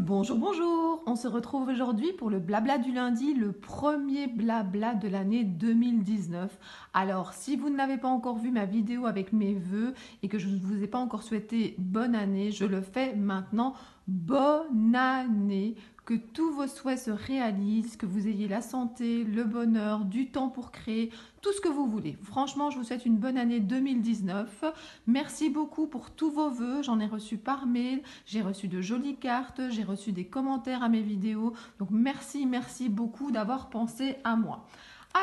Bonjour, bonjour. On se retrouve aujourd'hui pour le blabla du lundi, le premier blabla de l'année 2019. Alors, si vous n'avez pas encore vu ma vidéo avec mes vœux et que je ne vous ai pas encore souhaité bonne année, je le fais maintenant. Bonne année, que tous vos souhaits se réalisent, que vous ayez la santé, le bonheur, du temps pour créer, tout ce que vous voulez. Franchement, je vous souhaite une bonne année 2019. Merci beaucoup pour tous vos vœux. J'en ai reçu par mail, j'ai reçu de jolies cartes, j'ai reçu des commentaires à mes vidéos. Donc merci beaucoup d'avoir pensé à moi.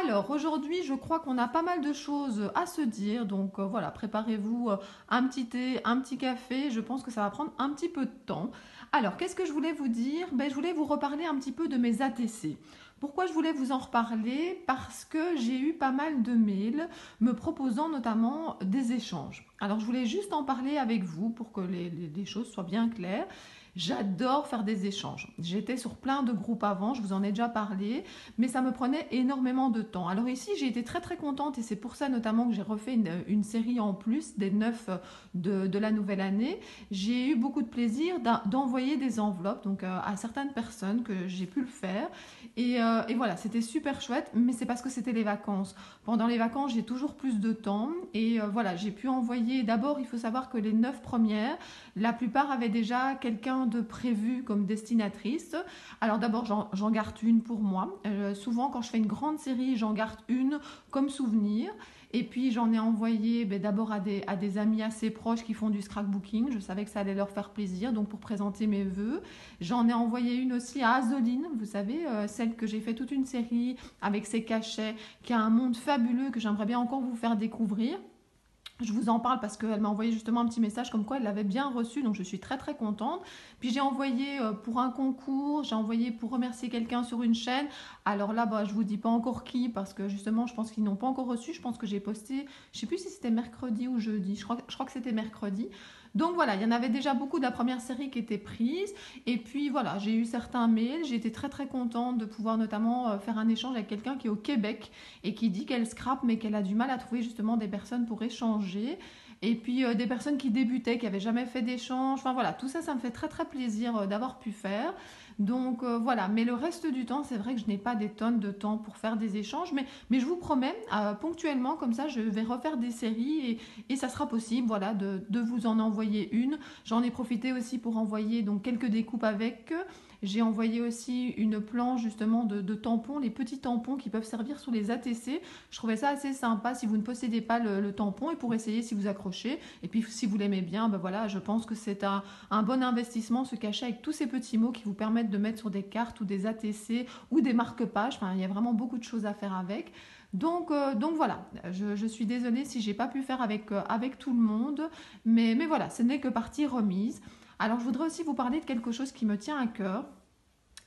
Alors aujourd'hui, je crois qu'on a pas mal de choses à se dire. Donc voilà, préparez-vous un petit thé, un petit café. Je pense que ça va prendre un petit peu de temps. Alors, qu'est-ce que je voulais vous dire? Je voulais vous reparler un petit peu de mes ATC. Pourquoi je voulais vous en reparler? Parce que j'ai eu pas mal de mails me proposant notamment des échanges. Alors, je voulais juste en parler avec vous pour que les choses soient bien claires. J'adore faire des échanges. J'étais sur plein de groupes avant, je vous en ai déjà parlé, mais ça me prenait énormément de temps. Alors ici, j'ai été très contente et c'est pour ça notamment que j'ai refait une série en plus des 9 de la nouvelle année. J'ai eu beaucoup de plaisir d'envoyer des enveloppes donc, à certaines personnes que j'ai pu le faire. Et voilà, c'était super chouette, mais c'est parce que c'était les vacances. Pendant les vacances, j'ai toujours plus de temps et voilà, j'ai pu envoyer. D'abord, il faut savoir que les 9 premières, la plupart avaient déjà quelqu'un de prévu comme destinatrice. Alors d'abord, j'en garde une pour moi. Souvent, quand je fais une grande série, j'en garde une comme souvenir. Et puis j'en ai envoyé d'abord à des amis assez proches qui font du scrapbooking. Je savais que ça allait leur faire plaisir, donc pour présenter mes vœux. J'en ai envoyé une aussi à Azoline, vous savez, celle que j'ai fait toute une série avec ses cachets, qui a un monde fabuleux que j'aimerais bien encore vous faire découvrir. Je vous en parle parce qu'elle m'a envoyé justement un petit message comme quoi elle l'avait bien reçu, donc je suis très contente. Puis j'ai envoyé pour un concours, j'ai envoyé pour remercier quelqu'un sur une chaîne. Alors là, je vous dis pas encore qui parce que justement je pense qu'ils n'ont pas encore reçu. Je pense que j'ai posté, je sais plus si c'était mercredi ou jeudi, je crois que c'était mercredi. Donc voilà, il y en avait déjà beaucoup de la première série qui était prise. Et puis voilà, j'ai eu certains mails. J'ai été très contente de pouvoir notamment faire un échange avec quelqu'un qui est au Québec et qui dit qu'elle scrape mais qu'elle a du mal à trouver justement des personnes pour échanger. Et puis des personnes qui débutaient, qui n'avaient jamais fait d'échange. Enfin voilà, tout ça, ça me fait très plaisir d'avoir pu faire. Donc voilà, mais le reste du temps, c'est vrai que je n'ai pas des tonnes de temps pour faire des échanges. Mais je vous promets, ponctuellement, comme ça, je vais refaire des séries et ça sera possible voilà, de vous en envoyer une. J'en ai profité aussi pour envoyer donc, quelques découpes avec. J'ai envoyé aussi une planche justement de tampons, les petits tampons qui peuvent servir sur les ATC. Je trouvais ça assez sympa si vous ne possédez pas le tampon et pour essayer si vous accrochez. Et puis si vous l'aimez bien, voilà, je pense que c'est un bon investissement se cacher avec tous ces petits mots qui vous permettent de mettre sur des cartes ou des ATC ou des marque-pages. Enfin, il y a vraiment beaucoup de choses à faire avec. Donc voilà, je suis désolée si j'ai pas pu faire avec tout le monde, mais voilà, ce n'est que partie remise. Alors je voudrais aussi vous parler de quelque chose qui me tient à cœur.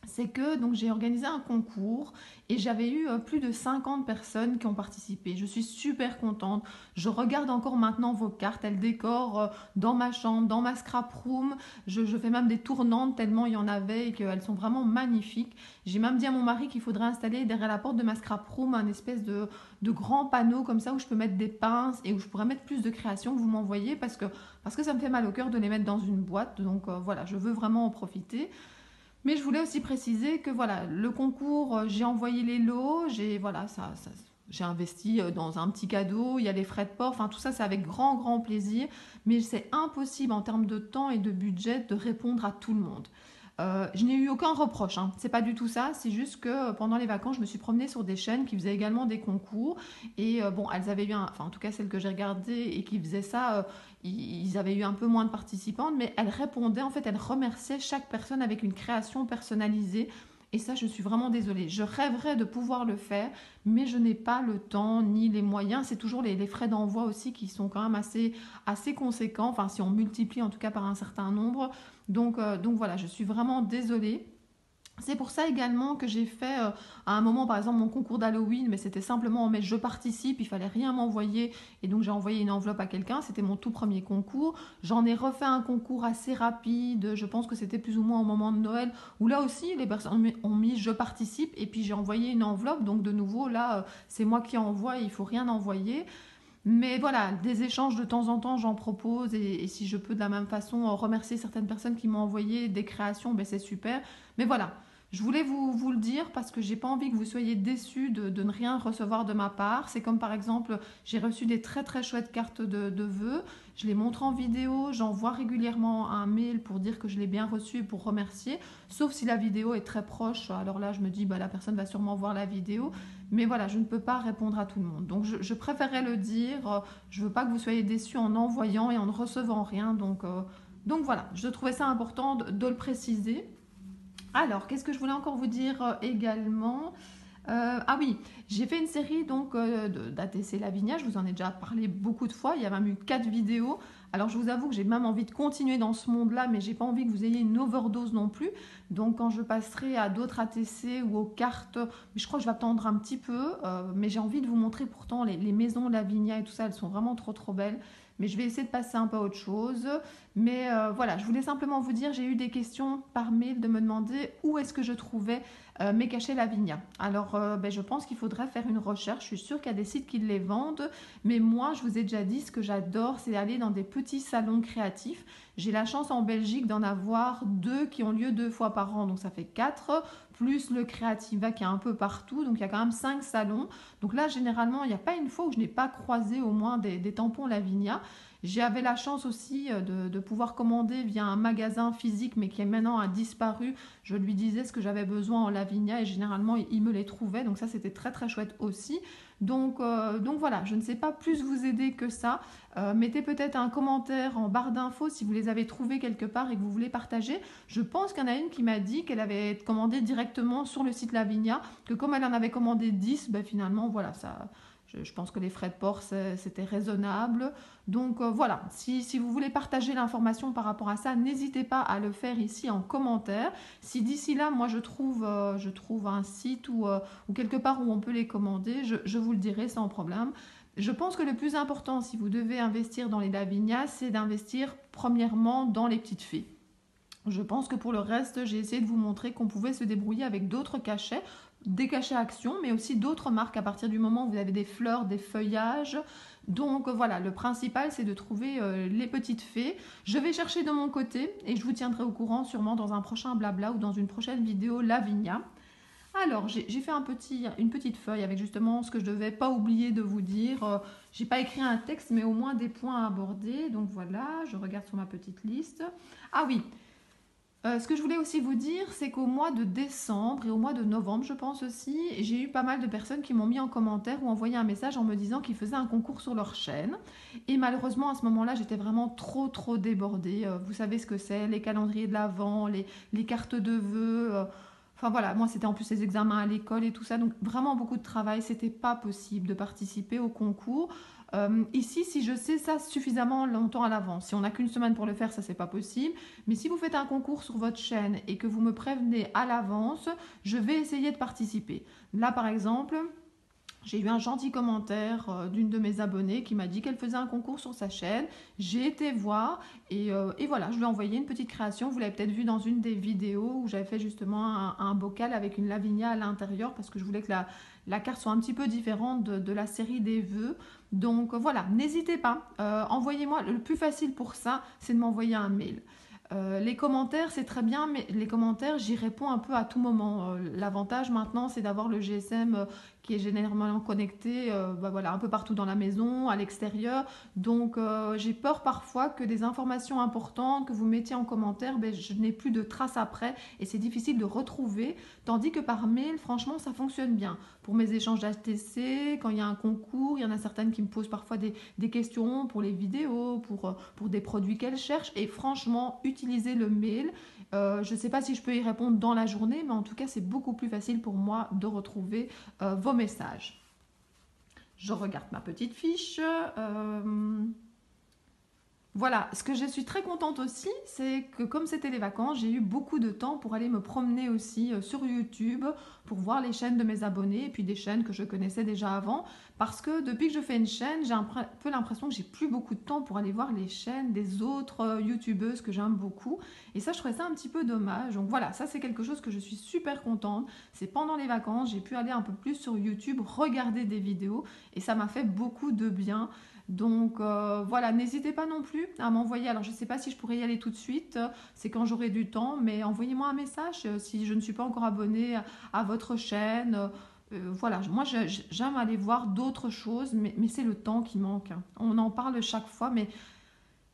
C'est que donc j'ai organisé un concours et j'avais eu plus de 50 personnes qui ont participé. Je suis super contente. Je regarde encore maintenant vos cartes. Elles décorent dans ma chambre, dans ma scrap room. Je fais même des tournantes tellement il y en avait et qu'elles sont vraiment magnifiques. J'ai même dit à mon mari qu'il faudrait installer derrière la porte de ma scrap room un espèce de grand panneau comme ça où je peux mettre des pinces et où je pourrais mettre plus de créations que vous m'envoyez parce que ça me fait mal au cœur de les mettre dans une boîte. Donc voilà, je veux vraiment en profiter. Mais je voulais aussi préciser que voilà, le concours, j'ai envoyé les lots, j'ai investi dans un petit cadeau, il y a les frais de port, enfin tout ça c'est avec grand plaisir, mais c'est impossible en termes de temps et de budget de répondre à tout le monde. Je n'ai eu aucun reproche, hein. C'est pas du tout ça, c'est juste que pendant les vacances, je me suis promenée sur des chaînes qui faisaient également des concours et bon, elles avaient eu enfin en tout cas celles que j'ai regardées et qui faisaient ça, ils avaient eu un peu moins de participantes, mais elles répondaient, en fait, elles remerciaient chaque personne avec une création personnalisée. Et ça, je suis vraiment désolée. Je rêverais de pouvoir le faire, mais je n'ai pas le temps ni les moyens. C'est toujours les frais d'envoi aussi qui sont quand même assez conséquents. Enfin, si on multiplie en tout cas par un certain nombre. Donc voilà, je suis vraiment désolée. C'est pour ça également que j'ai fait à un moment par exemple mon concours d'Halloween, mais c'était simplement en je participe, il fallait rien m'envoyer et donc j'ai envoyé une enveloppe à quelqu'un, c'était mon tout premier concours. J'en ai refait un concours assez rapide, je pense que c'était plus ou moins au moment de Noël, où là aussi les personnes ont mis je participe et puis j'ai envoyé une enveloppe, donc de nouveau là c'est moi qui envoie et il faut rien envoyer. Mais voilà, des échanges de temps en temps, j'en propose et si je peux de la même façon remercier certaines personnes qui m'ont envoyé des créations, ben c'est super. Mais voilà, je voulais vous le dire parce que j'ai pas envie que vous soyez déçus de ne rien recevoir de ma part. C'est comme par exemple, j'ai reçu des très très chouettes cartes de vœux. Je les montre en vidéo, j'envoie régulièrement un mail pour dire que je l'ai bien reçu et pour remercier. Sauf si la vidéo est très proche, alors là je me dis bah, la personne va sûrement voir la vidéo. Mais voilà, je ne peux pas répondre à tout le monde. Donc je préférais le dire. Je ne veux pas que vous soyez déçus en envoyant et en ne recevant rien. Donc voilà, je trouvais ça important de le préciser. Alors, qu'est-ce que je voulais encore vous dire également? Ah oui, j'ai fait une série donc d'ATC Lavinia, je vous en ai déjà parlé beaucoup de fois, il y a même eu 4 vidéos. Alors je vous avoue que j'ai même envie de continuer dans ce monde-là, mais j'ai pas envie que vous ayez une overdose non plus. Donc quand je passerai à d'autres ATC ou aux cartes, je crois que je vais attendre un petit peu, mais j'ai envie de vous montrer pourtant les maisons Lavinia et tout ça, elles sont vraiment trop trop belles. Mais je vais essayer de passer un peu à autre chose. Mais voilà, je voulais simplement vous dire, j'ai eu des questions par mail de me demander où est-ce que je trouvais mes cachets Lavinia. Alors, je pense qu'il faudrait faire une recherche. Je suis sûre qu'il y a des sites qui les vendent. Mais moi, je vous ai déjà dit, ce que j'adore, c'est aller dans des petits salons créatifs. J'ai la chance en Belgique d'en avoir 2 qui ont lieu 2 fois par an. Donc, ça fait 4, plus le Creativa qui est un peu partout. Donc, il y a quand même 5 salons. Donc là, généralement, il n'y a pas une fois où je n'ai pas croisé au moins des tampons Lavinia. J'avais la chance aussi de pouvoir commander via un magasin physique, mais qui est maintenant a disparu. Je lui disais ce que j'avais besoin en Lavinia et généralement, il me les trouvait. Donc ça, c'était très très chouette aussi. Donc voilà, je ne sais pas plus vous aider que ça. Mettez peut-être un commentaire en barre d'infos si vous les avez trouvés quelque part et que vous voulez partager. Je pense qu'il y en a une qui m'a dit qu'elle avait commandé directement sur le site Lavinia, que comme elle en avait commandé 10, finalement, voilà, ça... Je pense que les frais de port, c'était raisonnable. Donc voilà, si vous voulez partager l'information par rapport à ça, n'hésitez pas à le faire ici en commentaire. Si d'ici là, moi, je trouve un site ou quelque part où on peut les commander, je vous le dirai sans problème. Je pense que le plus important, si vous devez investir dans les Lavinia, c'est d'investir premièrement dans les petites fées. Je pense que pour le reste, j'ai essayé de vous montrer qu'on pouvait se débrouiller avec d'autres cachets, des cachets Action, mais aussi d'autres marques à partir du moment où vous avez des fleurs, des feuillages. Donc voilà, le principal c'est de trouver les petites fées. Je vais chercher de mon côté et je vous tiendrai au courant sûrement dans un prochain blabla ou dans une prochaine vidéo Lavinia. Alors, j'ai fait une petite feuille avec justement ce que je ne devais pas oublier de vous dire. J'ai pas écrit un texte, mais au moins des points à aborder. Donc voilà, je regarde sur ma petite liste. Ah oui, ce que je voulais aussi vous dire, c'est qu'au mois de décembre et au mois de novembre, je pense aussi, j'ai eu pas mal de personnes qui m'ont mis en commentaire ou envoyé un message en me disant qu'ils faisaient un concours sur leur chaîne. Et malheureusement, à ce moment-là, j'étais vraiment trop débordée. Vous savez ce que c'est, les calendriers de l'Avent, les cartes de vœux. Enfin voilà, moi c'était en plus les examens à l'école et tout ça, donc vraiment beaucoup de travail, c'était pas possible de participer au concours. Ici, si je sais ça suffisamment longtemps à l'avance, si on n'a qu'une semaine pour le faire, ça c'est pas possible. Mais si vous faites un concours sur votre chaîne et que vous me prévenez à l'avance, je vais essayer de participer. Là par exemple, j'ai eu un gentil commentaire d'une de mes abonnées qui m'a dit qu'elle faisait un concours sur sa chaîne. J'ai été voir et voilà, je lui ai envoyé une petite création. Vous l'avez peut-être vu dans une des vidéos où j'avais fait justement un bocal avec une Lavinia à l'intérieur parce que je voulais que la carte soit un petit peu différente de la série des vœux. Donc voilà, n'hésitez pas. Envoyez-moi, le plus facile pour ça, c'est de m'envoyer un mail. Les commentaires, c'est très bien, mais les commentaires, j'y réponds un peu à tout moment. L'avantage maintenant, c'est d'avoir le GSM qui est généralement connecté voilà, un peu partout dans la maison, à l'extérieur. Donc, j'ai peur parfois que des informations importantes que vous mettiez en commentaire, je n'ai plus de traces après et c'est difficile de retrouver. Tandis que par mail, franchement, ça fonctionne bien. Pour mes échanges d'ATC, quand il y a un concours, il y en a certaines qui me posent parfois des questions pour les vidéos, pour des produits qu'elles cherchent. Et franchement, utilisez le mail. Je ne sais pas si je peux y répondre dans la journée, mais en tout cas, c'est beaucoup plus facile pour moi de retrouver vos messages. Je regarde ma petite fiche. Voilà, ce que je suis très contente aussi, c'est que comme c'était les vacances, j'ai eu beaucoup de temps pour aller me promener aussi sur YouTube, pour voir les chaînes de mes abonnés et puis des chaînes que je connaissais déjà avant. Parce que depuis que je fais une chaîne, j'ai un peu l'impression que j'ai plus beaucoup de temps pour aller voir les chaînes des autres YouTubeuses que j'aime beaucoup. Et ça, je trouvais ça un petit peu dommage. Donc voilà, ça c'est quelque chose que je suis super contente. C'est pendant les vacances, j'ai pu aller un peu plus sur YouTube, regarder des vidéos et ça m'a fait beaucoup de bien. Donc voilà, n'hésitez pas non plus à m'envoyer. Alors je ne sais pas si je pourrais y aller tout de suite, c'est quand j'aurai du temps, mais envoyez-moi un message si je ne suis pas encore abonnée à votre chaîne. Voilà, moi j'aime aller voir d'autres choses, mais c'est le temps qui manque, hein. On en parle chaque fois, mais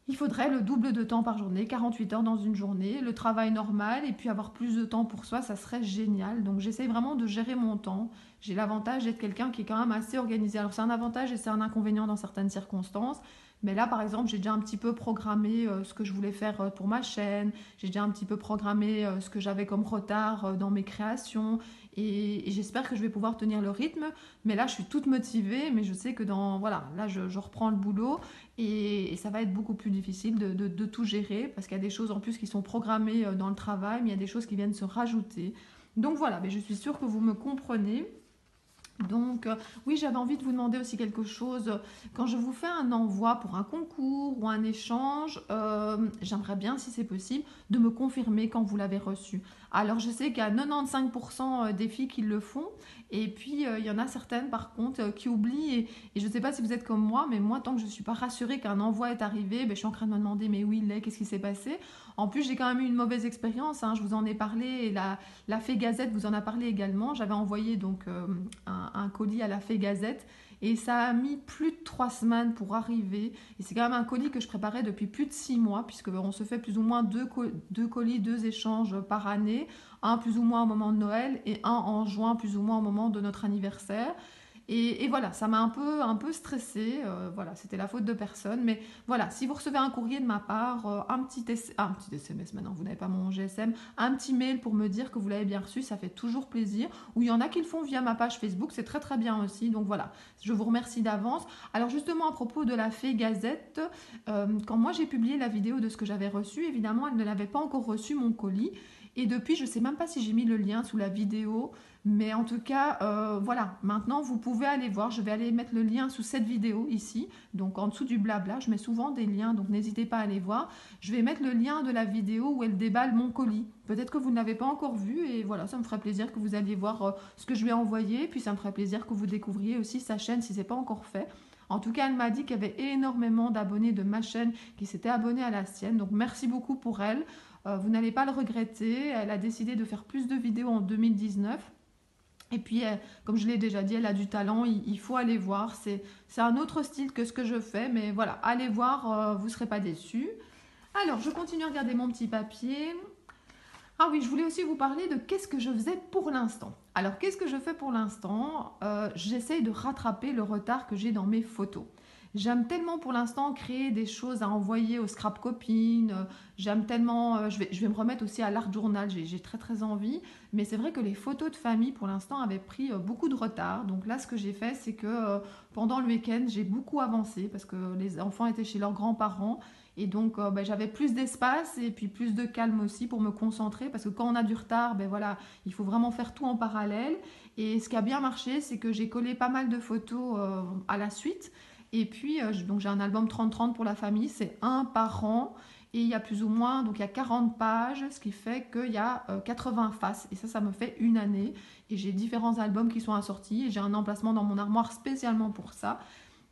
il faudrait le double de temps par journée, 48 heures dans une journée, le travail normal et puis avoir plus de temps pour soi, ça serait génial. Donc j'essaie vraiment de gérer mon temps. J'ai l'avantage d'être quelqu'un qui est quand même assez organisé. Alors c'est un avantage et c'est un inconvénient dans certaines circonstances. Mais là, par exemple, j'ai déjà un petit peu programmé ce que je voulais faire pour ma chaîne. J'ai déjà un petit peu programmé ce que j'avais comme retard dans mes créations. Et j'espère que je vais pouvoir tenir le rythme. Mais là, je suis toute motivée. Mais je sais que voilà, là, je reprends le boulot. Et ça va être beaucoup plus difficile de tout gérer. Parce qu'il y a des choses en plus qui sont programmées dans le travail. Mais il y a des choses qui viennent se rajouter. Donc voilà, mais je suis sûre que vous me comprenez. Donc oui, j'avais envie de vous demander aussi quelque chose. Quand je vous fais un envoi pour un concours ou un échange, j'aimerais bien, si c'est possible, de me confirmer quand vous l'avez reçu. Alors je sais qu'il y a 95% des filles qui le font, et puis il y en a certaines par contre qui oublient, et je ne sais pas si vous êtes comme moi, mais moi tant que je ne suis pas rassurée qu'un envoi est arrivé, ben, je suis en train de me demander mais où il est, qu'est-ce qui s'est passé. En plus j'ai quand même eu une mauvaise expérience, hein, je vous en ai parlé, et la Fée Gazette vous en a parlé également. J'avais envoyé donc un colis à la Fée Gazette et ça a mis plus de 3 semaines pour arriver. Et c'est quand même un colis que je préparais depuis plus de 6 mois, puisque on se fait plus ou moins deux colis, deux échanges par année, un plus ou moins au moment de Noël et un en juin plus ou moins au moment de notre anniversaire. Et voilà, ça m'a un peu stressée. Voilà, c'était la faute de personne. Mais voilà, si vous recevez un courrier de ma part, un petit SMS maintenant, vous n'avez pas mon GSM, un petit mail pour me dire que vous l'avez bien reçu, ça fait toujours plaisir. Ou il y en a qui le font via ma page Facebook, c'est très très bien aussi. Donc voilà, je vous remercie d'avance. Alors justement, à propos de la Fée Gazette, quand moi j'ai publié la vidéo de ce que j'avais reçu, évidemment, elle ne l'avait pas encore reçu mon colis. Et depuis, je ne sais même pas si j'ai mis le lien sous la vidéo. Mais en tout cas, voilà, maintenant vous pouvez aller voir, je vais aller mettre le lien sous cette vidéo ici, donc en dessous du blabla, je mets souvent des liens, donc n'hésitez pas à aller voir. Je vais mettre le lien de la vidéo où elle déballe mon colis. Peut-être que vous ne l'avez pas encore vu et voilà, ça me ferait plaisir que vous alliez voir ce que je lui ai envoyé, puis ça me ferait plaisir que vous découvriez aussi sa chaîne si ce n'est pas encore fait. En tout cas, elle m'a dit qu'il y avait énormément d'abonnés de ma chaîne qui s'étaient abonnés à la sienne, donc merci beaucoup pour elle. Vous n'allez pas le regretter, elle a décidé de faire plus de vidéos en 2019. Et puis, comme je l'ai déjà dit, elle a du talent, il faut aller voir. C'est un autre style que ce que je fais, mais voilà, allez voir, vous ne serez pas déçus. Alors, je continue à regarder mon petit papier. Ah oui, je voulais aussi vous parler de qu'est-ce que je faisais pour l'instant. Alors, qu'est-ce que je fais pour l'instant? J'essaye de rattraper le retard que j'ai dans mes photos. J'aime tellement pour l'instant créer des choses à envoyer aux scrap copines. J'aime tellement, je vais me remettre aussi à l'art journal, j'ai très très envie. Mais c'est vrai que les photos de famille pour l'instant avaient pris beaucoup de retard. Donc là, ce que j'ai fait, c'est que pendant le week-end, j'ai beaucoup avancé parce que les enfants étaient chez leurs grands-parents. Et donc, j'avais plus d'espace et puis plus de calme aussi pour me concentrer. Parce que quand on a du retard, ben voilà, il faut vraiment faire tout en parallèle. Et ce qui a bien marché, c'est que j'ai collé pas mal de photos à la suite. Et puis, donc j'ai un album 30-30 pour la famille, c'est un par an. Et il y a plus ou moins, donc il y a 40 pages, ce qui fait qu'il y a 80 faces. Et ça me fait une année. Et j'ai différents albums qui sont assortis. Et j'ai un emplacement dans mon armoire spécialement pour ça.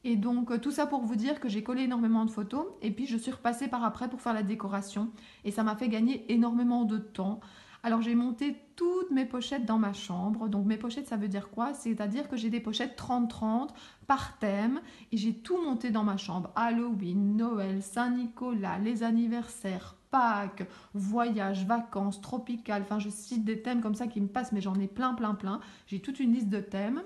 Et donc tout ça pour vous dire que j'ai collé énormément de photos et puis je suis repassée par après pour faire la décoration et ça m'a fait gagner énormément de temps. Alors j'ai monté toutes mes pochettes dans ma chambre. Donc mes pochettes ça veut dire quoi? C'est-à-dire que j'ai des pochettes 30-30 par thème et j'ai tout monté dans ma chambre. Halloween, Noël, Saint-Nicolas, les anniversaires, Pâques, voyages, vacances, tropicales. Enfin je cite des thèmes comme ça qui me passent mais j'en ai plein plein plein. J'ai toute une liste de thèmes.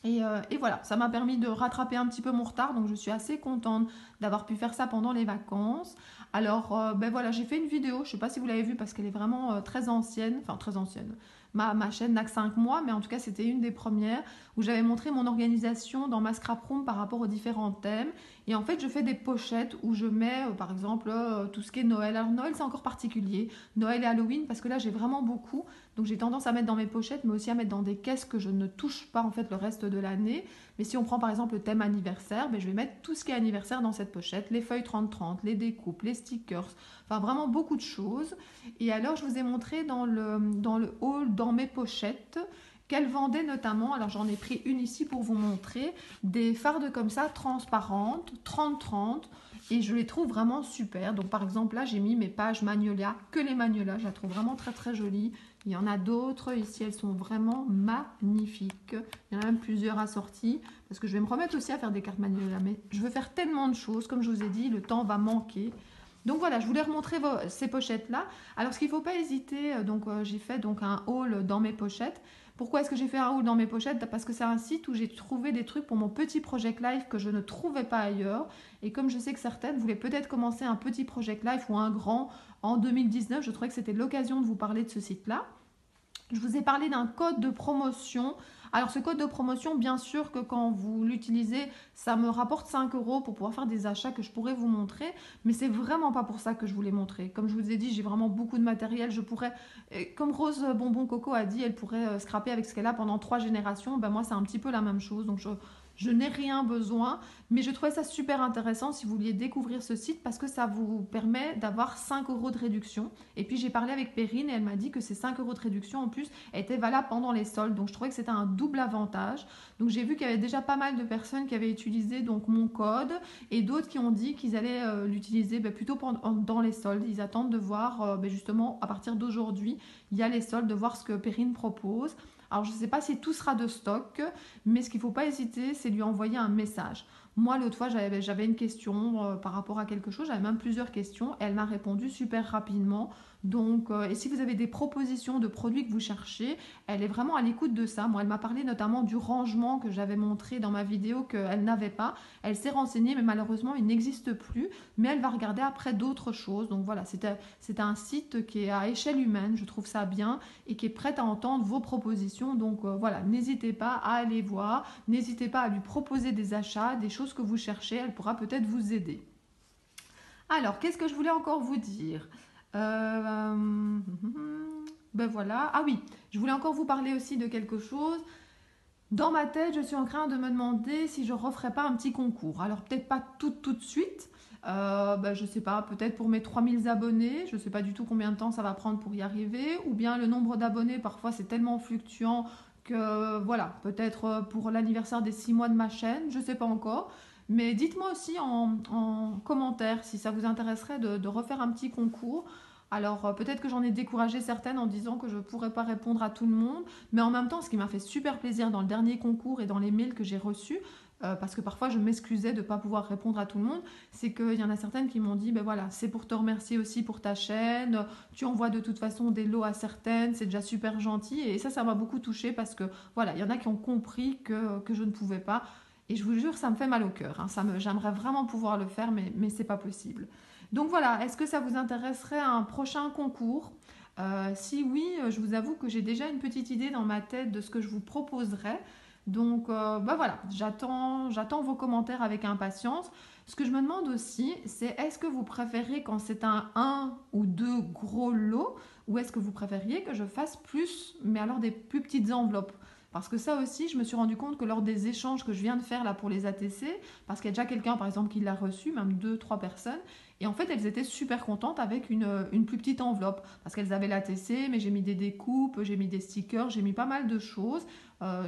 Et voilà, ça m'a permis de rattraper un petit peu mon retard, donc je suis assez contente d'avoir pu faire ça pendant les vacances. Alors, ben voilà, j'ai fait une vidéo, je ne sais pas si vous l'avez vue parce qu'elle est vraiment très ancienne, enfin très ancienne. Ma chaîne n'a que 5 mois, mais en tout cas c'était une des premières où j'avais montré mon organisation dans ma scrap room par rapport aux différents thèmes. Et en fait, je fais des pochettes où je mets par exemple tout ce qui est Noël. Alors Noël c'est encore particulier, Noël et Halloween parce que là j'ai vraiment beaucoup. Donc j'ai tendance à mettre dans mes pochettes, mais aussi à mettre dans des caisses que je ne touche pas en fait le reste de l'année. Mais si on prend par exemple le thème anniversaire, ben, je vais mettre tout ce qui est anniversaire dans cette pochette, les feuilles 30-30, les découpes, les stickers, enfin vraiment beaucoup de choses. Et alors je vous ai montré dans le haul, dans mes pochettes, qu'elle vendait notamment, alors j'en ai pris une ici pour vous montrer, des fardes comme ça transparentes, 30-30, et je les trouve vraiment super. Donc par exemple là j'ai mis mes pages Magnolia, que les Magnolia, je la trouve vraiment très très jolie. Il y en a d'autres, ici elles sont vraiment magnifiques. Il y en a même plusieurs assorties, parce que je vais me remettre aussi à faire des cartes Magnolia, mais je veux faire tellement de choses, comme je vous ai dit, le temps va manquer. Donc voilà, je voulais remontrer ces pochettes-là. Alors ce qu'il ne faut pas hésiter, j'ai fait donc un haul dans mes pochettes. Pourquoi est-ce que j'ai fait un haul dans mes pochettes? Parce que c'est un site où j'ai trouvé des trucs pour mon petit Project Life que je ne trouvais pas ailleurs. Et comme je sais que certaines voulaient peut-être commencer un petit Project Life ou un grand en 2019, je trouvais que c'était l'occasion de vous parler de ce site-là. Je vous ai parlé d'un code de promotion. Alors ce code de promotion, bien sûr que quand vous l'utilisez, ça me rapporte 5 € pour pouvoir faire des achats que je pourrais vous montrer. Mais c'est vraiment pas pour ça que je voulais montrer. Comme je vous ai dit, j'ai vraiment beaucoup de matériel. Je pourrais, comme Rose Bonbon Coco a dit, elle pourrait scraper avec ce qu'elle a pendant 3 générations. Ben moi, c'est un petit peu la même chose. Donc je n'ai rien besoin, mais je trouvais ça super intéressant si vous vouliez découvrir ce site parce que ça vous permet d'avoir 5 € de réduction. Et puis j'ai parlé avec Perrine et elle m'a dit que ces 5 € de réduction en plus étaient valables pendant les soldes. Donc je trouvais que c'était un double avantage. Donc j'ai vu qu'il y avait déjà pas mal de personnes qui avaient utilisé donc mon code et d'autres qui ont dit qu'ils allaient l'utiliser plutôt dans les soldes. Ils attendent de voir justement à partir d'aujourd'hui, il y a les soldes, de voir ce que Perrine propose. Alors je ne sais pas si tout sera de stock, mais ce qu'il ne faut pas hésiter, c'est lui envoyer un message. Moi, l'autre fois, j'avais une question par rapport à quelque chose, j'avais même plusieurs questions, et elle m'a répondu super rapidement. Donc, et si vous avez des propositions de produits que vous cherchez, elle est vraiment à l'écoute de ça. Moi, elle m'a parlé notamment du rangement que j'avais montré dans ma vidéo qu'elle n'avait pas. Elle s'est renseignée, mais malheureusement, il n'existe plus. Mais elle va regarder après d'autres choses. Donc voilà, c'est un site qui est à échelle humaine, je trouve ça bien, et qui est prête à entendre vos propositions. Donc voilà, n'hésitez pas à aller voir, n'hésitez pas à lui proposer des achats, des choses que vous cherchez, elle pourra peut-être vous aider. Alors, qu'est-ce que je voulais encore vous dire? Ben voilà. Ah oui, je voulais encore vous parler aussi de quelque chose. Dans ma tête, je suis en train de me demander si je referais pas un petit concours. Alors peut-être pas tout de suite. Je sais pas, peut-être pour mes 3000 abonnés. Je sais pas du tout combien de temps ça va prendre pour y arriver. Ou bien le nombre d'abonnés, parfois c'est tellement fluctuant que voilà, peut-être pour l'anniversaire des 6 mois de ma chaîne. Je sais pas encore. Mais dites-moi aussi en commentaire si ça vous intéresserait de refaire un petit concours. Alors peut-être que j'en ai découragé certaines en disant que je ne pourrais pas répondre à tout le monde, mais en même temps ce qui m'a fait super plaisir dans le dernier concours et dans les mails que j'ai reçus, parce que parfois je m'excusais de ne pas pouvoir répondre à tout le monde, c'est qu'il y en a certaines qui m'ont dit, ben voilà, c'est pour te remercier aussi pour ta chaîne, tu envoies de toute façon des lots à certaines, c'est déjà super gentil, et ça m'a beaucoup touchée parce que voilà, il y en a qui ont compris que je ne pouvais pas, et je vous jure, ça me fait mal au cœur, hein, j'aimerais vraiment pouvoir le faire, mais c'est pas possible. Donc voilà, est-ce que ça vous intéresserait un prochain concours? Si oui, je vous avoue que j'ai déjà une petite idée dans ma tête de ce que je vous proposerais. Donc voilà, j'attends vos commentaires avec impatience. Ce que je me demande aussi, c'est est-ce que vous préférez quand c'est un ou deux gros lots, ou est-ce que vous préfériez que je fasse plus, mais alors des plus petites enveloppes? Parce que ça aussi, je me suis rendu compte que lors des échanges que je viens de faire là pour les ATC, parce qu'il y a déjà quelqu'un par exemple qui l'a reçu, même 2, 3 personnes, et en fait elles étaient super contentes avec une plus petite enveloppe, parce qu'elles avaient l'ATC, mais j'ai mis des découpes, j'ai mis des stickers, j'ai mis pas mal de choses.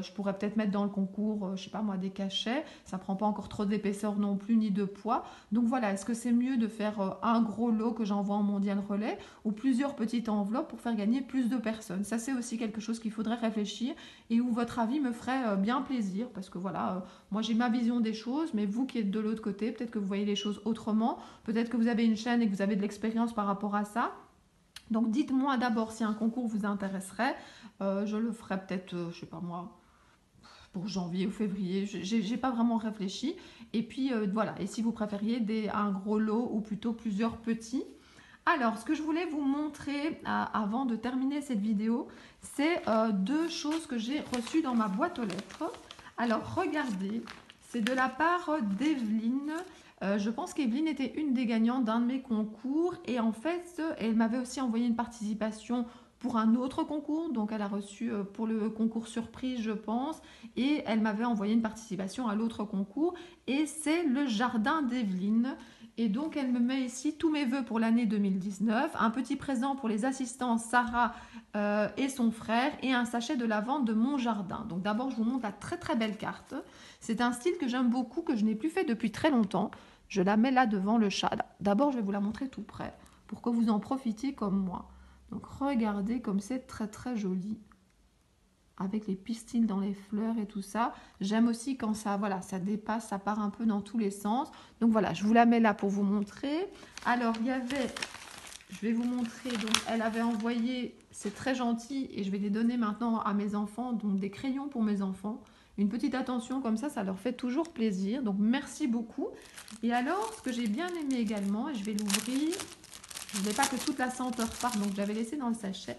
Je pourrais peut-être mettre dans le concours, je sais pas moi, des cachets, ça prend pas encore trop d'épaisseur non plus, ni de poids. Donc voilà, est-ce que c'est mieux de faire un gros lot que j'envoie en mondial relais, ou plusieurs petites enveloppes pour faire gagner plus de personnes? Ça c'est aussi quelque chose qu'il faudrait réfléchir, et où votre avis me ferait bien plaisir, parce que voilà, moi j'ai ma vision des choses, mais vous qui êtes de l'autre côté, peut-être que vous voyez les choses autrement, peut-être que vous avez une chaîne et que vous avez de l'expérience par rapport à ça. Donc dites-moi d'abord si un concours vous intéresserait. Je le ferai peut-être, je sais pas moi, pour janvier ou février. J'ai pas vraiment réfléchi. Et puis voilà. Et si vous préfériez un gros lot ou plutôt plusieurs petits. Alors, ce que je voulais vous montrer avant de terminer cette vidéo, c'est 2 choses que j'ai reçues dans ma boîte aux lettres. Alors, regardez, c'est de la part d'Evelyne. Je pense qu'Evelyne était une des gagnantes d'un de mes concours et en fait, elle m'avait aussi envoyé une participation pour un autre concours, donc elle a reçu pour le concours surprise je pense, et elle m'avait envoyé une participation à l'autre concours et c'est le jardin d'Evelyne. Et donc, elle me met ici tous mes vœux pour l'année 2019, un petit présent pour les assistants Sarah et son frère et un sachet de lavande de mon jardin. Donc d'abord, je vous montre la très très belle carte. C'est un style que j'aime beaucoup, que je n'ai plus fait depuis très longtemps. Je la mets là devant le chat. D'abord, je vais vous la montrer tout près pour que vous en profitiez comme moi. Donc regardez comme c'est très très joli. Avec les pistils dans les fleurs et tout ça. J'aime aussi quand ça, voilà, ça dépasse, ça part un peu dans tous les sens. Donc voilà, je vous la mets là pour vous montrer. Alors, il y avait, je vais vous montrer, donc elle avait envoyé, c'est très gentil, et je vais les donner maintenant à mes enfants, donc des crayons pour mes enfants. Une petite attention comme ça leur fait toujours plaisir. Donc merci beaucoup. Et alors, ce que j'ai bien aimé également, et je vais l'ouvrir, je ne voulais pas que toute la senteur parte, donc je l'avais laissé dans le sachet.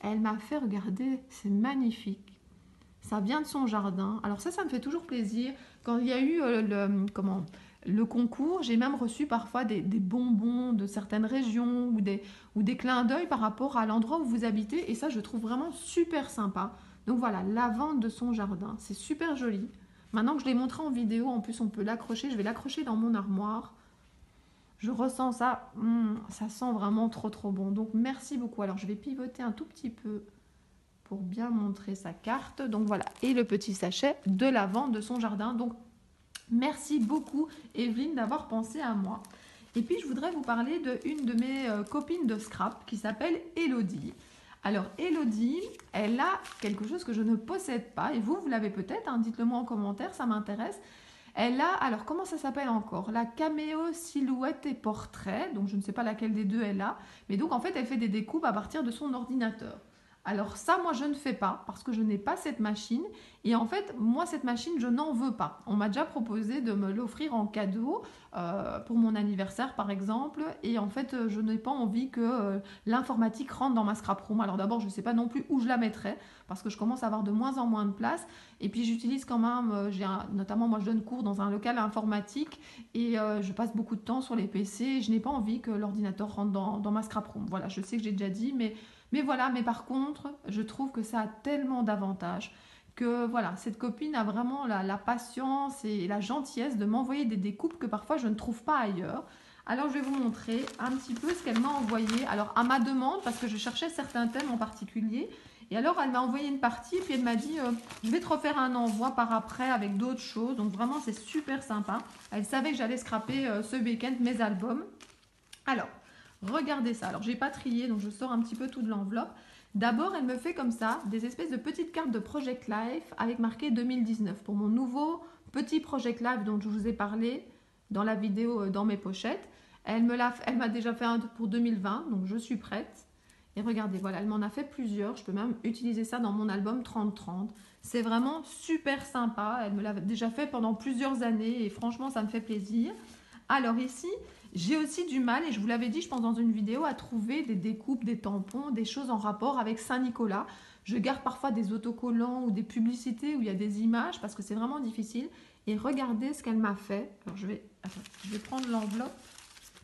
Elle m'a fait regarder, c'est magnifique. Ça vient de son jardin. Alors ça me fait toujours plaisir. Quand il y a eu le concours, j'ai même reçu parfois des bonbons de certaines régions ou des clins d'œil par rapport à l'endroit où vous habitez. Et ça, je trouve vraiment super sympa. Donc voilà, la vente de son jardin. C'est super joli. Maintenant que je l'ai montré en vidéo, en plus on peut l'accrocher. Je vais l'accrocher dans mon armoire. Je ressens ça, ça sent vraiment trop trop bon. Donc merci beaucoup. Alors je vais pivoter un tout petit peu pour bien montrer sa carte. Donc voilà, et le petit sachet de lavande de son jardin. Donc merci beaucoup Evelyne d'avoir pensé à moi. Et puis je voudrais vous parler d'une de mes copines de scrap qui s'appelle Elodie. Alors Elodie, elle a quelque chose que je ne possède pas et vous l'avez peut-être, hein, dites-le moi en commentaire, ça m'intéresse. Elle a, alors comment ça s'appelle encore? La caméo silhouette et portrait, donc je ne sais pas laquelle des deux elle a, mais donc en fait elle fait des découpes à partir de son ordinateur. Alors ça, moi je ne fais pas parce que je n'ai pas cette machine et en fait moi cette machine je n'en veux pas. On m'a déjà proposé de me l'offrir en cadeau pour mon anniversaire par exemple et en fait je n'ai pas envie que l'informatique rentre dans ma scrap room. Alors d'abord je ne sais pas non plus où je la mettrai parce que je commence à avoir de moins en moins de place et puis j'utilise quand même, notamment moi je donne cours dans un local informatique et je passe beaucoup de temps sur les PC et je n'ai pas envie que l'ordinateur rentre dans ma scrap room. Voilà, je sais que j'ai déjà dit mais voilà, mais par contre, je trouve que ça a tellement d'avantages que voilà, cette copine a vraiment la patience et la gentillesse de m'envoyer des découpes que parfois je ne trouve pas ailleurs. Alors je vais vous montrer un petit peu ce qu'elle m'a envoyé. Alors à ma demande, parce que je cherchais certains thèmes en particulier. Et alors elle m'a envoyé une partie et puis elle m'a dit je vais te refaire un envoi par après avec d'autres choses. Donc vraiment c'est super sympa. Elle savait que j'allais scraper ce week-end mes albums. Alors, regardez ça. Alors, j'ai pas trié, donc je sors un petit peu tout de l'enveloppe. D'abord, elle me fait comme ça, des espèces de petites cartes de Project Life avec marqué 2019 pour mon nouveau petit Project Life dont je vous ai parlé dans la vidéo dans mes pochettes. Elle m'a déjà fait un pour 2020, donc je suis prête. Et regardez, voilà, elle m'en a fait plusieurs. Je peux même utiliser ça dans mon album 30-30. C'est vraiment super sympa. Elle me l'a déjà fait pendant plusieurs années et franchement, ça me fait plaisir. Alors ici, j'ai aussi du mal, et je vous l'avais dit, je pense dans une vidéo, à trouver des découpes, des tampons, des choses en rapport avec Saint-Nicolas. Je garde parfois des autocollants ou des publicités où il y a des images parce que c'est vraiment difficile. Et regardez ce qu'elle m'a fait. Alors je vais prendre l'enveloppe,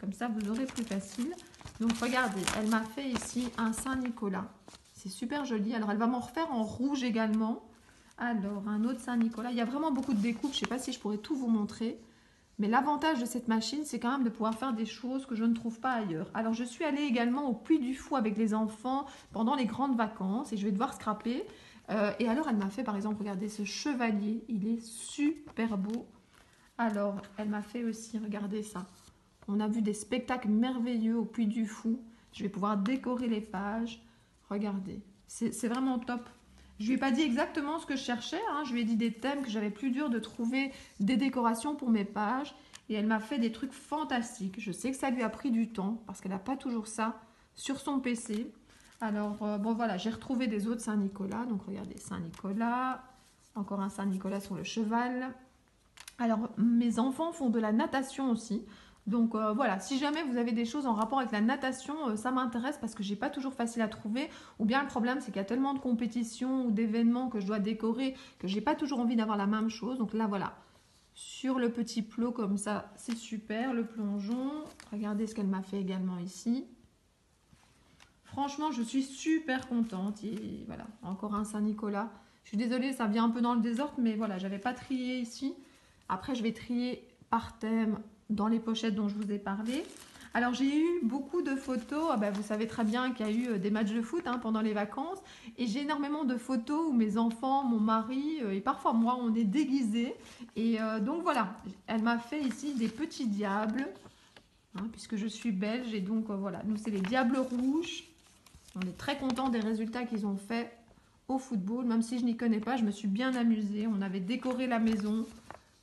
comme ça vous aurez plus facile. Donc regardez, elle m'a fait ici un Saint-Nicolas. C'est super joli. Alors elle va m'en refaire en rouge également. Alors un autre Saint-Nicolas. Il y a vraiment beaucoup de découpes. Je ne sais pas si je pourrais tout vous montrer. Mais l'avantage de cette machine, c'est quand même de pouvoir faire des choses que je ne trouve pas ailleurs. Alors, je suis allée également au Puy du Fou avec les enfants pendant les grandes vacances et je vais devoir scraper. Et alors, elle m'a fait, par exemple, regardez ce chevalier. Il est super beau. Alors, elle m'a fait aussi, regardez ça. On a vu des spectacles merveilleux au Puy du Fou. Je vais pouvoir décorer les pages. Regardez, c'est vraiment top. Je lui ai pas dit exactement ce que je cherchais, hein. Je lui ai dit des thèmes que j'avais plus dur de trouver des décorations pour mes pages. Et elle m'a fait des trucs fantastiques. Je sais que ça lui a pris du temps parce qu'elle n'a pas toujours ça sur son PC. Alors, bon voilà, j'ai retrouvé des autres Saint-Nicolas. Donc regardez, Saint-Nicolas, encore un Saint-Nicolas sur le cheval. Alors, mes enfants font de la natation aussi. Donc voilà, si jamais vous avez des choses en rapport avec la natation, ça m'intéresse parce que j'ai pas toujours facile à trouver. Ou bien le problème, c'est qu'il y a tellement de compétitions ou d'événements que je dois décorer que j'ai pas toujours envie d'avoir la même chose. Donc là, voilà, sur le petit plot comme ça, c'est super. Le plongeon, regardez ce qu'elle m'a fait également ici. Franchement, je suis super contente. Et voilà, encore un Saint-Nicolas. Je suis désolée, ça vient un peu dans le désordre, mais voilà, j'avais pas trié ici. Après, je vais trier par thème dans les pochettes dont je vous ai parlé. Alors j'ai eu beaucoup de photos, vous savez très bien qu'il y a eu des matchs de foot pendant les vacances et j'ai énormément de photos où mes enfants, mon mari et parfois moi on est déguisés et donc voilà, elle m'a fait ici des petits diables puisque je suis belge et donc voilà, nous c'est les diables rouges. On est très content des résultats qu'ils ont fait au football, même si je n'y connais pas, je me suis bien amusée, on avait décoré la maison.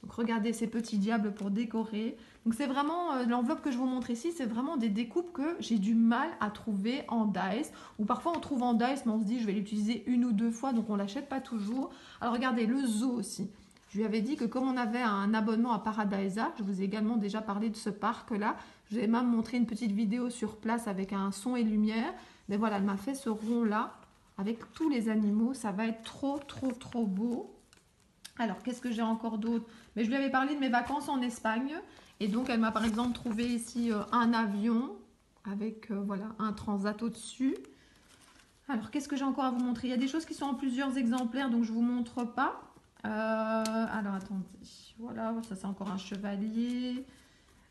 Donc regardez ces petits diables pour décorer. Donc c'est vraiment, l'enveloppe que je vous montre ici, c'est vraiment des découpes que j'ai du mal à trouver en dice. Ou parfois on trouve en dice, mais on se dit je vais l'utiliser une ou deux fois, donc on ne l'achète pas toujours. Alors regardez, le zoo aussi. Je lui avais dit que comme on avait un abonnement à Paradisa, je vous ai également déjà parlé de ce parc-là. Je vous ai même montré une petite vidéo sur place avec un son et lumière. Mais voilà, elle m'a fait ce rond-là avec tous les animaux. Ça va être trop, trop, trop beau. Alors, qu'est-ce que j'ai encore d'autre? Mais je lui avais parlé de mes vacances en Espagne. Et donc, elle m'a par exemple trouvé ici un avion avec voilà, un transat au-dessus. Alors, qu'est-ce que j'ai encore à vous montrer? Il y a des choses qui sont en plusieurs exemplaires, donc je ne vous montre pas. Alors, attendez. Voilà, ça c'est encore un chevalier.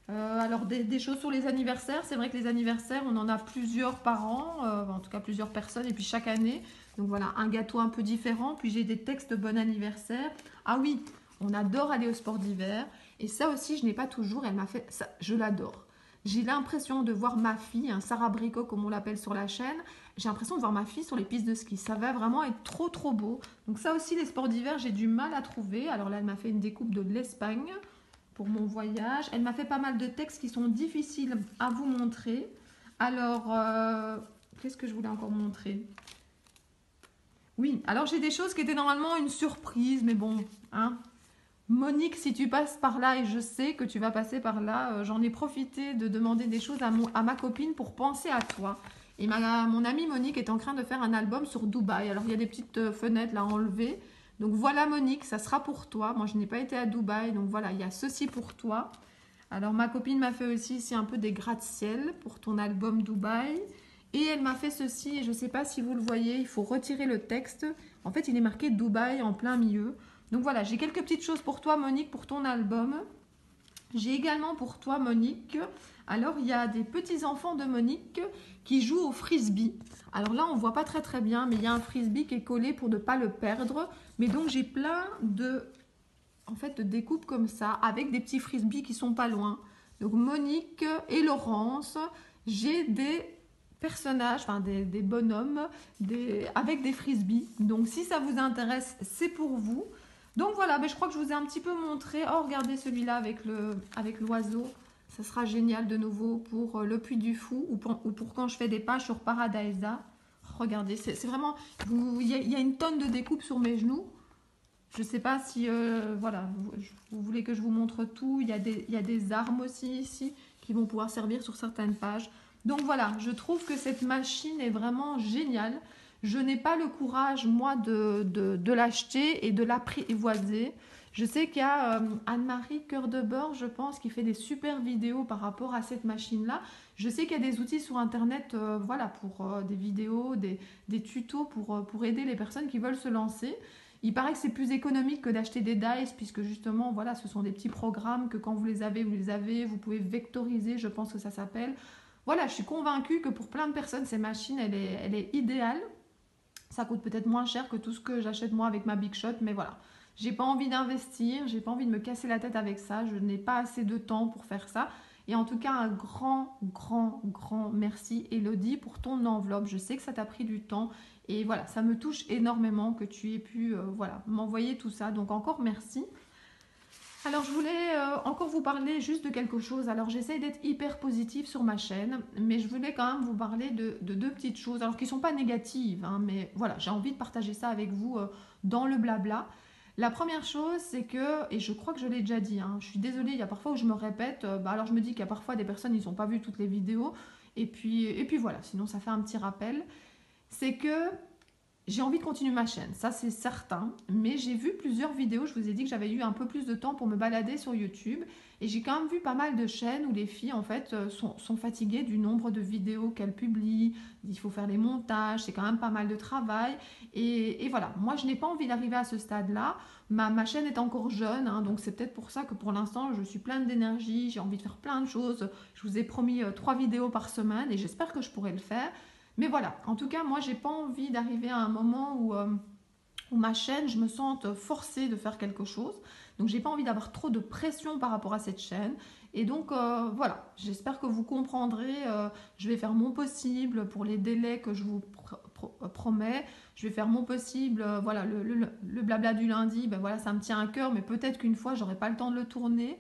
Alors, des choses sur les anniversaires. C'est vrai que les anniversaires, on en a plusieurs par an. En tout cas, plusieurs personnes. Et puis, chaque année. Donc, voilà, un gâteau un peu différent. Puis, j'ai des textes bon anniversaire. Ah oui, on adore aller au sport d'hiver. Et ça aussi, je n'ai pas toujours. Elle m'a fait ça. Je l'adore. J'ai l'impression de voir ma fille, Sarah Bricot, comme on l'appelle sur la chaîne. J'ai l'impression de voir ma fille sur les pistes de ski. Ça va vraiment être trop, trop beau. Donc, ça aussi, les sports d'hiver, j'ai du mal à trouver. Alors là, elle m'a fait une découpe de l'Espagne pour mon voyage. Elle m'a fait pas mal de textes qui sont difficiles à vous montrer. Alors, qu'est-ce que je voulais encore montrer? Oui, alors j'ai des choses qui étaient normalement une surprise, mais bon, Monique, si tu passes par là, et je sais que tu vas passer par là, j'en ai profité de demander des choses à ma copine pour penser à toi. Et mon amie Monique est en train de faire un album sur Dubaï. Alors, il y a des petites fenêtres là enlevées. Donc voilà Monique, ça sera pour toi. Moi, je n'ai pas été à Dubaï, donc voilà, il y a ceci pour toi. Alors ma copine m'a fait aussi ici un peu des gratte-ciel pour ton album Dubaï. Et elle m'a fait ceci, et je ne sais pas si vous le voyez, il faut retirer le texte. En fait, il est marqué Dubaï en plein milieu. Donc voilà, j'ai quelques petites choses pour toi Monique, pour ton album. J'ai également pour toi Monique, alors il y a des petits-enfants de Monique qui jouent au frisbee. Alors là, on ne voit pas très très bien, mais il y a un frisbee qui est collé pour ne pas le perdre. Mais donc j'ai plein de découpes comme ça, avec des petits frisbees qui sont pas loin. Donc Monique et Laurence, j'ai des personnages, enfin des bonhommes avec des frisbees. Donc si ça vous intéresse, c'est pour vous. Donc voilà, je crois que je vous ai un petit peu montré. Oh, regardez celui-là avec l'oiseau. Ça sera génial de nouveau pour le Puy du Fou ou pour quand je fais des pages sur Paradisa. Regardez, c'est vraiment... Il y a une tonne de découpes sur mes genoux. Je ne sais pas si voilà, vous voulez que je vous montre tout. Il y a des armes aussi ici qui vont pouvoir servir sur certaines pages. Donc voilà, je trouve que cette machine est vraiment géniale. Je n'ai pas le courage, moi, de l'acheter et de l'apprivoiser. Je sais qu'il y a Anne-Marie Cœur de Beurre, je pense, qui fait des super vidéos par rapport à cette machine-là. Je sais qu'il y a des outils sur Internet voilà, pour des vidéos, des tutos pour aider les personnes qui veulent se lancer. Il paraît que c'est plus économique que d'acheter des dice, puisque justement, voilà, ce sont des petits programmes que quand vous les avez, vous pouvez vectoriser, je pense que ça s'appelle. Voilà, je suis convaincue que pour plein de personnes, cette machine, elle est idéale. Ça coûte peut-être moins cher que tout ce que j'achète moi avec ma Big Shot, mais voilà. J'ai pas envie d'investir, j'ai pas envie de me casser la tête avec ça, je n'ai pas assez de temps pour faire ça. Et en tout cas, un grand, grand, grand merci Elodie pour ton enveloppe. Je sais que ça t'a pris du temps et voilà, ça me touche énormément que tu aies pu voilà, m'envoyer tout ça. Donc encore merci. Alors je voulais encore vous parler juste de quelque chose. Alors j'essaie d'être hyper positive sur ma chaîne, mais je voulais quand même vous parler de deux petites choses, alors qui ne sont pas négatives, mais voilà, j'ai envie de partager ça avec vous dans le blabla. La première chose, c'est que, et je crois que je l'ai déjà dit, je suis désolée, il y a parfois où je me répète, alors je me dis qu'il y a parfois des personnes, ils n'ont pas vu toutes les vidéos, et puis voilà, sinon ça fait un petit rappel, c'est que J'ai envie de continuer ma chaîne, ça c'est certain, mais j'ai vu plusieurs vidéos, je vous ai dit que j'avais eu un peu plus de temps pour me balader sur YouTube, et j'ai quand même vu pas mal de chaînes où les filles en fait sont fatiguées du nombre de vidéos qu'elles publient, il faut faire des montages, c'est quand même pas mal de travail, et voilà, moi je n'ai pas envie d'arriver à ce stade-là, ma chaîne est encore jeune, hein, donc c'est peut-être pour ça que pour l'instant je suis pleine d'énergie, j'ai envie de faire plein de choses, je vous ai promis 3 vidéos par semaine, et j'espère que je pourrai le faire. Mais voilà, en tout cas, moi, j'ai pas envie d'arriver à un moment où ma chaîne, je me sente forcée de faire quelque chose. Donc, j'ai pas envie d'avoir trop de pression par rapport à cette chaîne. Et donc, voilà, j'espère que vous comprendrez. Je vais faire mon possible pour les délais que je vous promets. Je vais faire mon possible. Voilà, le blabla du lundi, ben voilà, ça me tient à cœur, mais peut-être qu'une fois, j'aurai pas le temps de le tourner.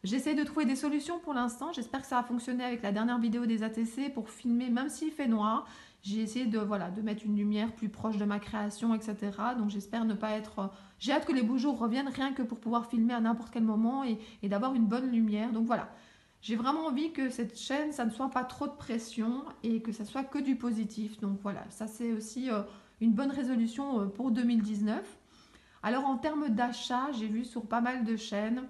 J'essaie de trouver des solutions pour l'instant. J'espère que ça a fonctionné avec la dernière vidéo des ATC pour filmer, même s'il fait noir. J'ai essayé de, voilà, de mettre une lumière plus proche de ma création, etc. Donc j'espère ne pas être... J'ai hâte que les beaux jours reviennent rien que pour pouvoir filmer à n'importe quel moment et d'avoir une bonne lumière. Donc voilà, j'ai vraiment envie que cette chaîne, ça ne soit pas trop de pression et que ça soit que du positif. Donc voilà, ça c'est aussi une bonne résolution pour 2019. Alors en termes d'achat, j'ai vu sur pas mal de chaînes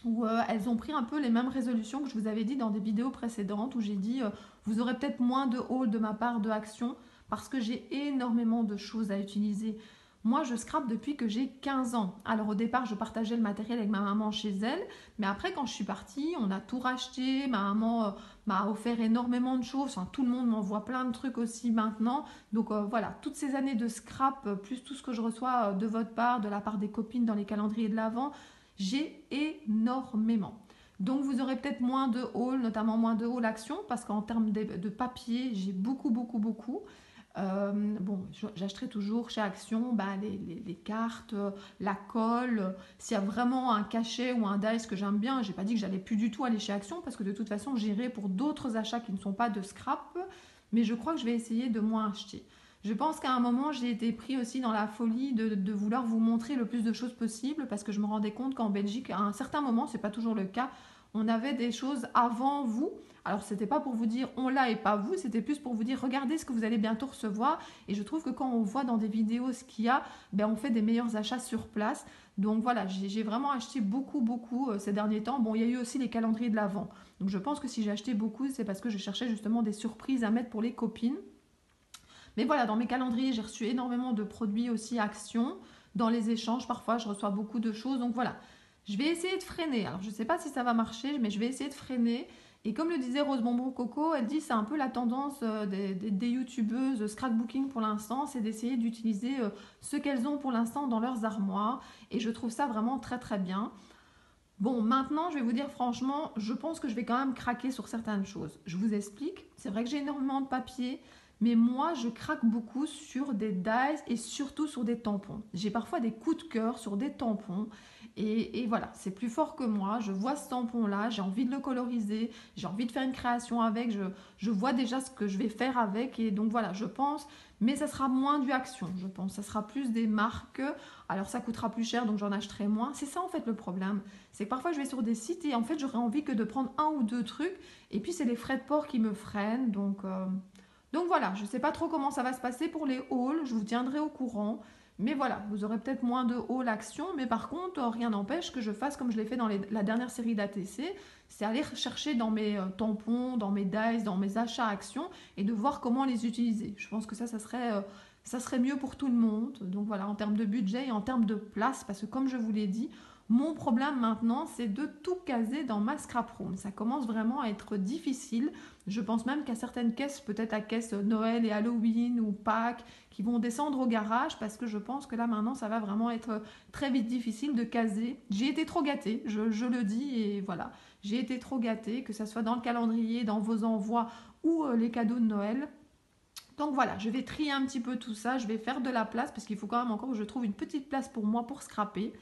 où elles ont pris un peu les mêmes résolutions que je vous avais dit dans des vidéos précédentes où j'ai dit vous aurez peut-être moins de haul de ma part de action parce que j'ai énormément de choses à utiliser. Moi, je scrape depuis que j'ai 15 ans. Alors au départ, je partageais le matériel avec ma maman chez elle, mais après quand je suis partie, on a tout racheté, ma maman m'a offert énormément de choses, enfin, tout le monde m'envoie plein de trucs aussi maintenant. Donc voilà, toutes ces années de scrap, plus tout ce que je reçois de votre part, de la part des copines dans les calendriers de l'Avent, j'ai énormément. Donc vous aurez peut-être moins de haul, notamment moins de haul action, parce qu'en termes de papier, j'ai beaucoup, beaucoup, beaucoup. Bon, j'achèterai toujours chez Action bah, les cartes, la colle. S'il y a vraiment un cachet ou un dice que j'aime bien, j'ai pas dit que j'allais plus du tout aller chez Action, parce que de toute façon, j'irai pour d'autres achats qui ne sont pas de scrap, mais je crois que je vais essayer de moins acheter. Je pense qu'à un moment, j'ai été pris aussi dans la folie de vouloir vous montrer le plus de choses possible parce que je me rendais compte qu'en Belgique, à un certain moment, c'est pas toujours le cas, on avait des choses avant vous. Alors, c'était pas pour vous dire on l'a et pas vous, c'était plus pour vous dire regardez ce que vous allez bientôt recevoir. Et je trouve que quand on voit dans des vidéos ce qu'il y a, ben, on fait des meilleurs achats sur place. Donc voilà, j'ai vraiment acheté beaucoup, beaucoup ces derniers temps. Bon, il y a eu aussi les calendriers de l'Avent. Donc je pense que si j'ai acheté beaucoup, c'est parce que je cherchais justement des surprises à mettre pour les copines. Mais voilà, dans mes calendriers, j'ai reçu énormément de produits aussi Action. Dans les échanges, parfois, je reçois beaucoup de choses. Donc voilà, je vais essayer de freiner. Alors, je ne sais pas si ça va marcher, mais je vais essayer de freiner. Et comme le disait Rose Bonbon Coco, elle dit c'est un peu la tendance des youtubeuses scrapbooking pour l'instant, c'est d'essayer d'utiliser ce qu'elles ont pour l'instant dans leurs armoires. Et je trouve ça vraiment très très bien. Bon, maintenant, je vais vous dire franchement, je pense que je vais quand même craquer sur certaines choses. Je vous explique. C'est vrai que j'ai énormément de papier, mais moi, je craque beaucoup sur des dies et surtout sur des tampons. J'ai parfois des coups de cœur sur des tampons. Et voilà, c'est plus fort que moi. Je vois ce tampon-là, j'ai envie de le coloriser, j'ai envie de faire une création avec. Je vois déjà ce que je vais faire avec. Et donc voilà, je pense, mais ça sera moins du Action, je pense. Ça sera plus des marques. Alors ça coûtera plus cher, donc j'en achèterai moins. C'est ça en fait le problème. C'est que parfois je vais sur des sites et en fait j'aurais envie que de prendre un ou deux trucs. Et puis c'est les frais de port qui me freinent. Donc voilà, je ne sais pas trop comment ça va se passer pour les hauls, je vous tiendrai au courant. Mais voilà, vous aurez peut-être moins de haul action, mais par contre, rien n'empêche que je fasse comme je l'ai fait dans la dernière série d'ATC, c'est aller chercher dans mes tampons, dans mes dice, dans mes achats actions et de voir comment les utiliser. Je pense que ça serait mieux pour tout le monde. Donc voilà, en termes de budget et en termes de place, parce que comme je vous l'ai dit, mon problème maintenant, c'est de tout caser dans ma scrap room. Ça commence vraiment à être difficile. Je pense même qu'à certaines caisses, peut-être à caisse Noël et Halloween ou Pâques, qui vont descendre au garage parce que je pense que là maintenant, ça va vraiment être très vite difficile de caser. J'ai été trop gâtée, je le dis et voilà. J'ai été trop gâtée, que ce soit dans le calendrier, dans vos envois ou les cadeaux de Noël. Donc voilà, je vais trier un petit peu tout ça, je vais faire de la place parce qu'il faut quand même encore que je trouve une petite place pour moi pour scraper.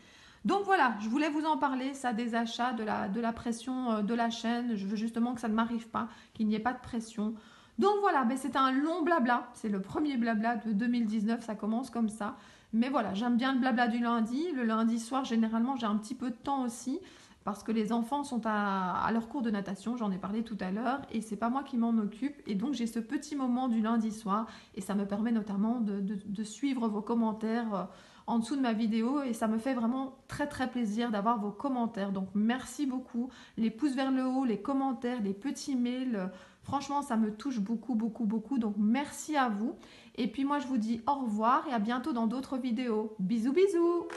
Donc voilà, je voulais vous en parler, ça des achats, de la pression de la chaîne. Je veux justement que ça ne m'arrive pas, qu'il n'y ait pas de pression. Donc voilà, ben c'est un long blabla. C'est le premier blabla de 2019, ça commence comme ça. Mais voilà, j'aime bien le blabla du lundi. Le lundi soir, généralement, j'ai un petit peu de temps aussi. parce que les enfants sont à leur cours de natation, j'en ai parlé tout à l'heure, et c'est pas moi qui m'en occupe, et donc j'ai ce petit moment du lundi soir, et ça me permet notamment de suivre vos commentaires en dessous de ma vidéo, et ça me fait vraiment très très plaisir d'avoir vos commentaires. Donc merci beaucoup, les pouces vers le haut, les commentaires, les petits mails, franchement ça me touche beaucoup beaucoup beaucoup, donc merci à vous. Et puis moi je vous dis au revoir et à bientôt dans d'autres vidéos. Bisous bisous.